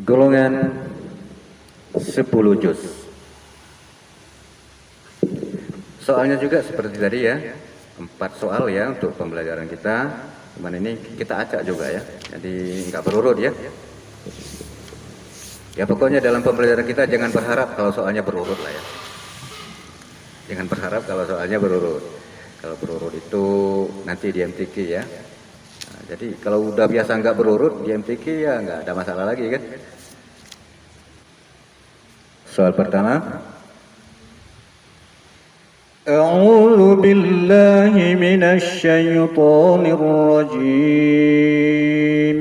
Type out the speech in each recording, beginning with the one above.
golongan 10 juz. Soalnya juga seperti tadi ya, 4 soal ya untuk pembelajaran kita. Cuman ini kita acak juga ya, jadi nggak berurut ya. Ya pokoknya dalam pembelajaran kita jangan berharap kalau soalnya berurut lah ya. Jangan berharap kalau soalnya berurut. Kalau berurut itu nanti di MTQ ya. Nah, jadi kalau udah biasa nggak berurut di MTQ ya nggak ada masalah lagi kan. Soal pertama. أعوذ بالله من الشيطان الرجيم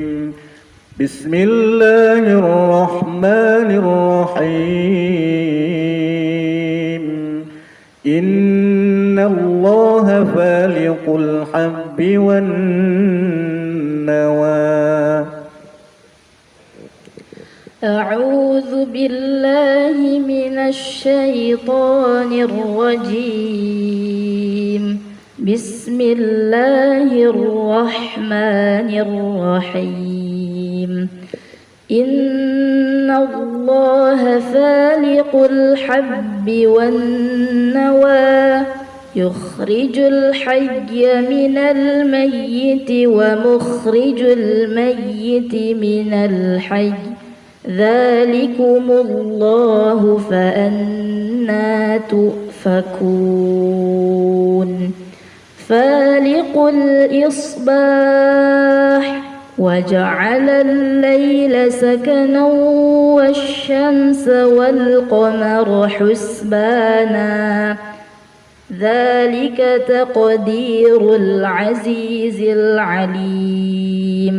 بسم الله الرحمن الرحيم إن الله فالق الحب والنوى أعوذ بالله من الشيطان الرجيم بسم الله الرحمن الرحيم إن الله فالق الحب والنوى يخرج الحي من الميت ومخرج الميت من الحي ذلكم الله فأنى تؤفكون فالق الإصباح وجعل الليل سكنا والشمس والقمر حسبانا ذلك تقدير العزيز العليم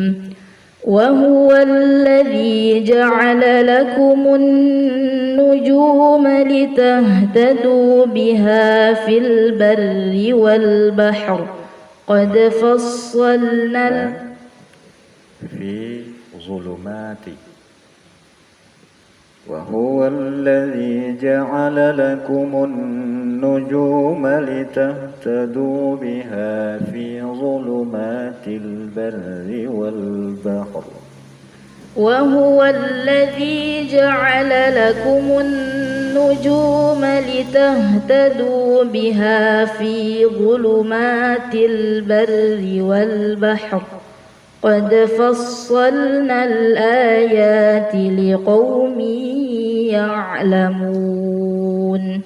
وهو الذي جعل لكم النجوم لتهتدوا بها في البر والبحر قد فصلنا في ظلمات. وهو الذي جعل لكم النجوم لتهتدوا بها في ظلمات البر والبحر وهو الذي جعل لكم النجوم لتهتدوا بها في ظلمات البر والبحر قد فصلنا الآيات لقوم يعلمون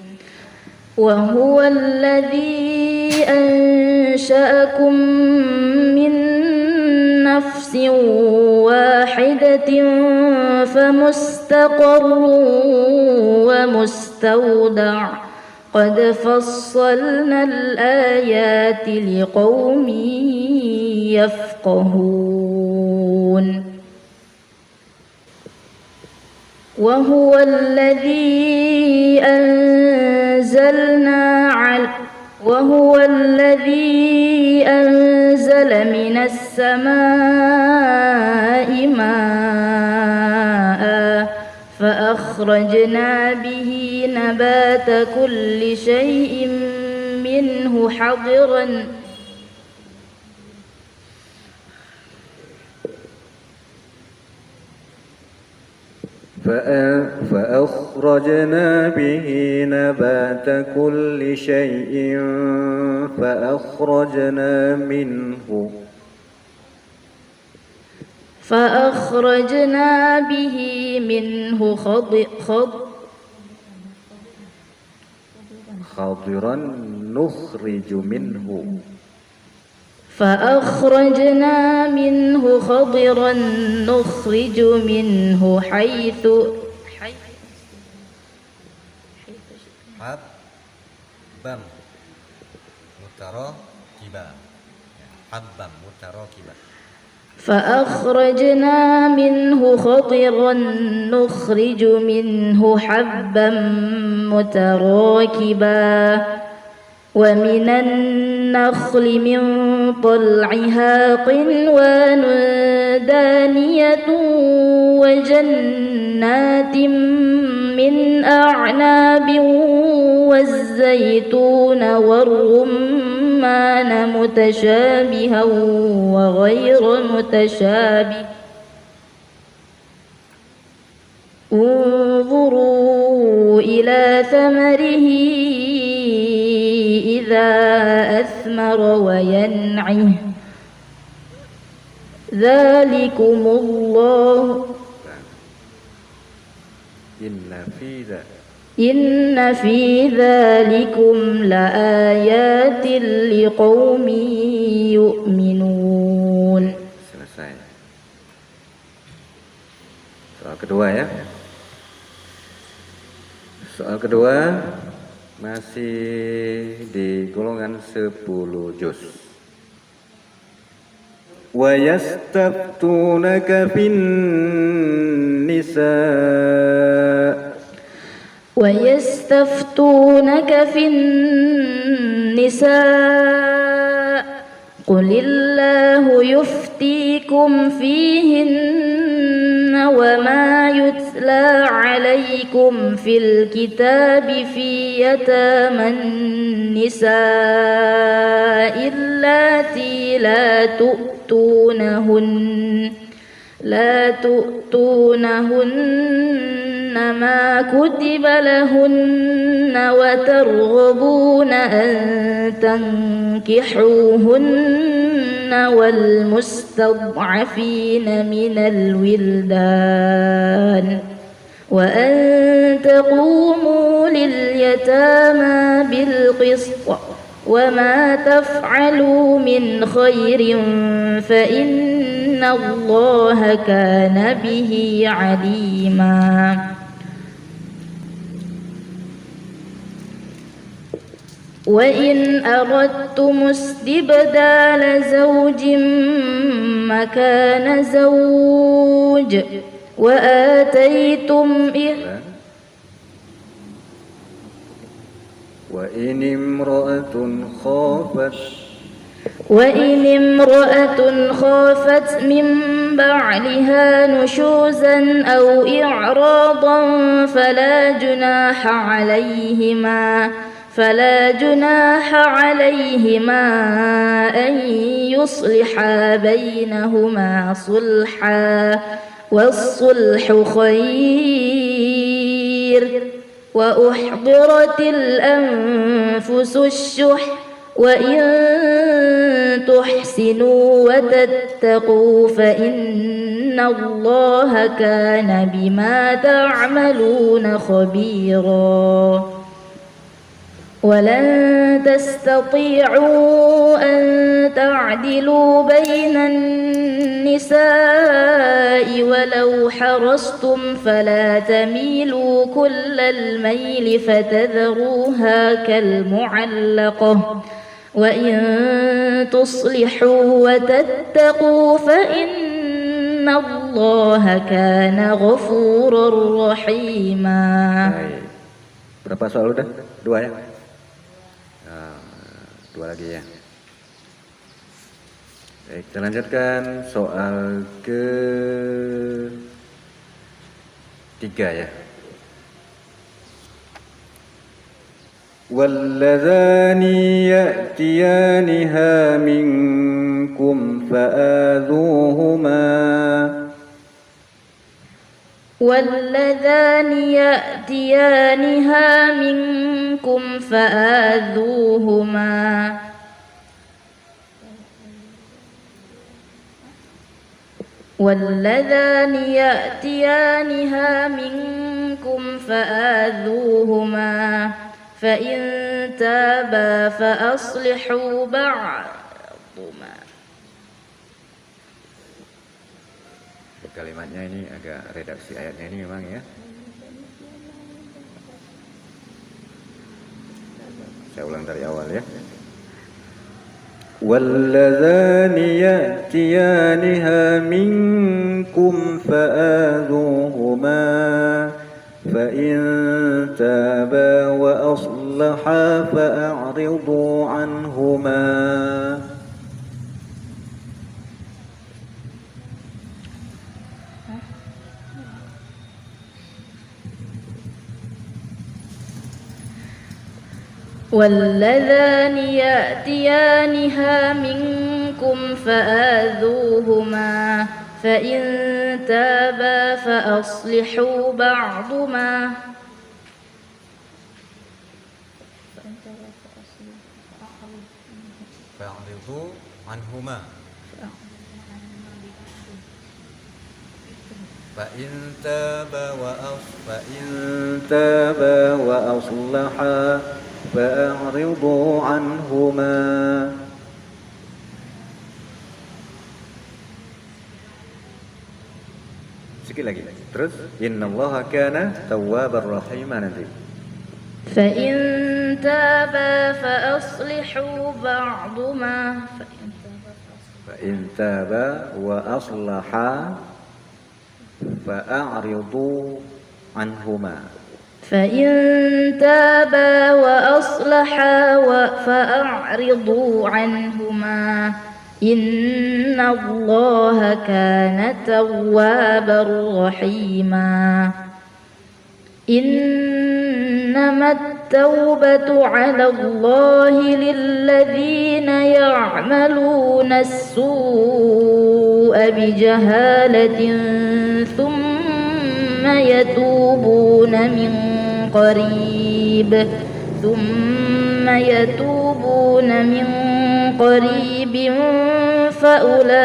وهو الذي أنشأكم من نفس واحدة فمستقر ومستودع قد فصلنا الآيات لقوم يفقهون وهو الذي أنزل من السماء ماء فأخرجنا به نبات كل شيء منه حضرا فأخرجنا به نبات كل شيء فأخرجنا به منه خضرا نخرج منه فأخرجنا منه خضرا نخرج منه حيث حبا متراكبا حبا متراكبا فأخرجنا منه خضرا نخرج منه حبا متراكبا ومن النخل من طلعها قنوان دانية وجنات من أعناب والزيتون والرمان متشابها وغير متشابه انظروا إلى ثمره إذا أثمر وينعه ذلكم الله إن في ذلكم لآيات لقوم يؤمنون. Selesai. Soal kedua ya. Soal kedua masih di golongan 10 juz. ويستفتونك في النساء ويستفتونك في النساء قل الله يفتيكم فيهن وما يتلى عليكم في الكتاب في يتامى النساء اللاتي لا تؤتونهن ما كتب لهن وترغبون أن تنكحوهن والمستضعفين من الولدان وأن تقوموا لليتامى بالقسط وما تفعلوا من خير فإن الله كان به عليما. وإن أردتم استبدال زوج مكان زوج وآتيتم وإن امرأة خافت من بعلها نشوزا أو إعراضا فلا جناح عليهما أن يصلحا بينهما صلحا والصلح خير وأحضرت الأنفس الشح وإن تحسنوا وتتقوا فإن الله كان بما تعملون خبيرا. ولن تستطيعوا أن تعدلوا بين النساء ولو حرصتم فلا تميلوا كل الميل فتذروها كالمعلقة وإن تصلحوا وتتقوا فإن الله كان غفورا رحيما. Berapa soal udah? 2 ya? Dua lagi ya. Baik, kita lanjutkan soal ke-3 ya. واللذان يأتيانها منكم فآذوهما واللذان يأتيانها منكم فآذوهما واللذان يأتيانها منكم فآذوهما فإن تابا فأصلحوا بعضهما. Kalimatnya ini agak redaksi ayatnya ini memang ya. Saya ulang dari awal ya. واللذان يأتيانها منكم فآذوهما فإن تابا وأصلحا فأعرضوا عنهما. واللذان يأتيانها منكم فآذوهما فإن تابا فأصلحوا بعضهما فأعرضوا عنهما فإن تابا وأصلحا فأعرضوا عنهما. Sikit lagi. Terus innallaha kana tawwabar rahima nanti. فإن تابا فأصلحوا بعضهما فإن تابا وأصلحا فأعرضوا عنهما. فإن تابا وأصلحا فأعرضوا عنهما إن الله كان توابا رحيما. إنما التوبة على الله للذين يعملون السوء بجهالة ثم يتوبون من قريب فأولئك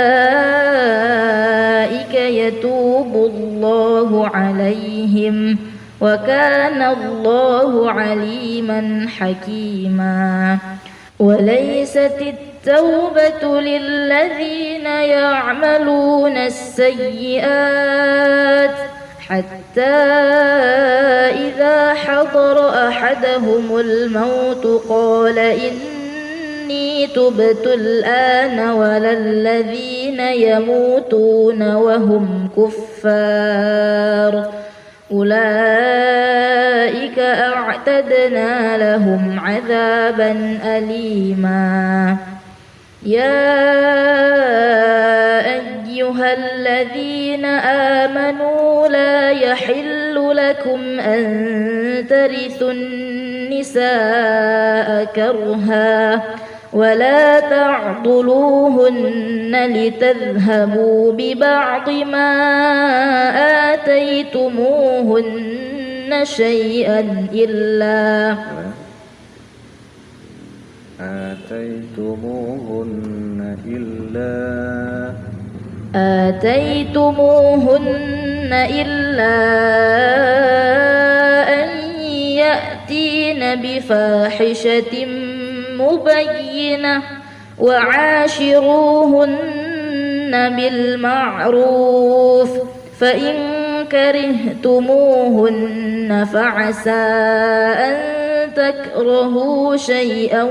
يتوب الله عليهم وكان الله عليما حكيما. وليست التوبة للذين يعملون السيئات حتى إذا حضر أحدهم الموت قال إني تبت الآن ولا الذين يموتون وهم كفار أولئك أعتدنا لهم عذابا أليما. يا أيها الذين آمنوا لا يحل لكم أن ترثوا النساء كرها ولا تعضلوهن لتذهبوا ببعض ما آتيتموهن شيئا إلا أن يأتين بفاحشة مبينة وعاشروهن بالمعروف فإن كرهتموهن فعسى أن تكرهوا شيئا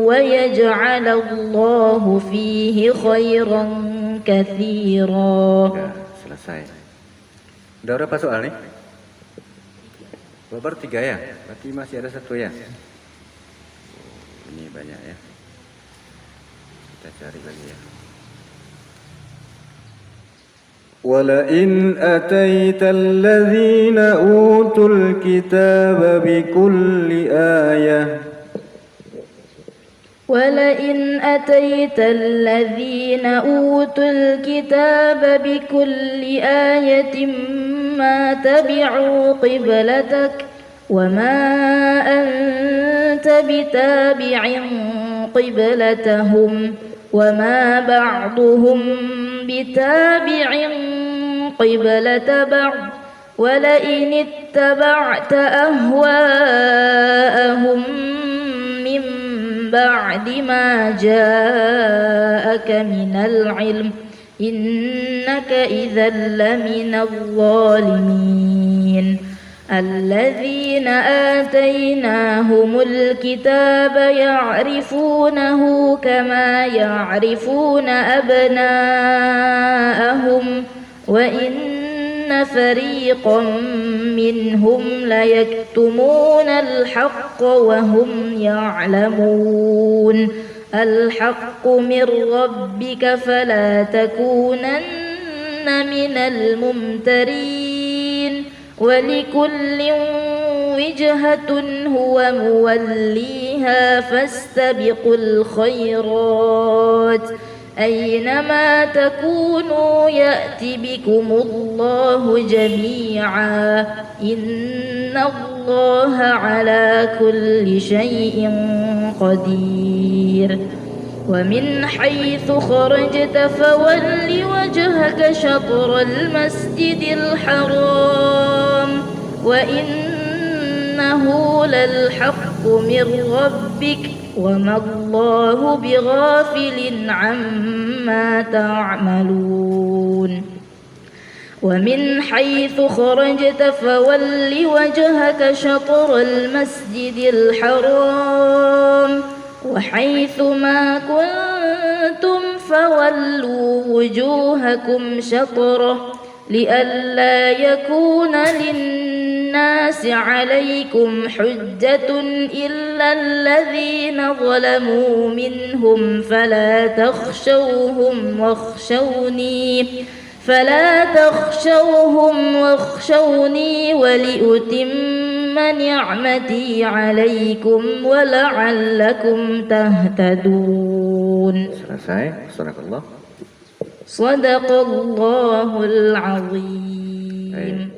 ويجعل الله فيه خيرا كثيرا. Selesai. Udah berapa soal nih? Baru 3 ya? Berarti masih ada 1 ya? Ini banyak ya. Kita cari lagi ya. ولئن أتيت الذين أوتوا الكتاب بكل آية ولئن أتيت الذين أوتوا الكتاب بكل آية ما تبعوا قبلتك وما أنت بتابع قبلتهم وما بعضهم بتابع قبلة بعض ولئن اتبعت أهواءهم من بعد ما جاءك من العلم إنك إذا لمن الظالمين. الذين آتيناهم الكتاب يعرفونه كما يعرفون أبناءهم وإن فريقا منهم ليكتمون الحق وهم يعلمون. الحق من ربك فلا تكونن من الممترين ولكل وجهة هو موليها فاستبقوا الخيرات أينما تكونوا يأت بكم الله جميعا إن الله على كل شيء قدير ومن حيث خرجت فول وجهك شطر المسجد الحرام وإنه للحق من ربك وما الله بغافل عما تعملون ومن حيث خرجت فول وجهك شطر المسجد الحرام وحيث ما كنتم فولوا وجوهكم شطره لئلا يكون للناس عليكم حجة إلا الذين ظلموا منهم فلا تخشوهم واخشوني ولأتم نعمتي عليكم ولعلكم تهتدون. Selesai. Subhanallah. صدق الله العظيم.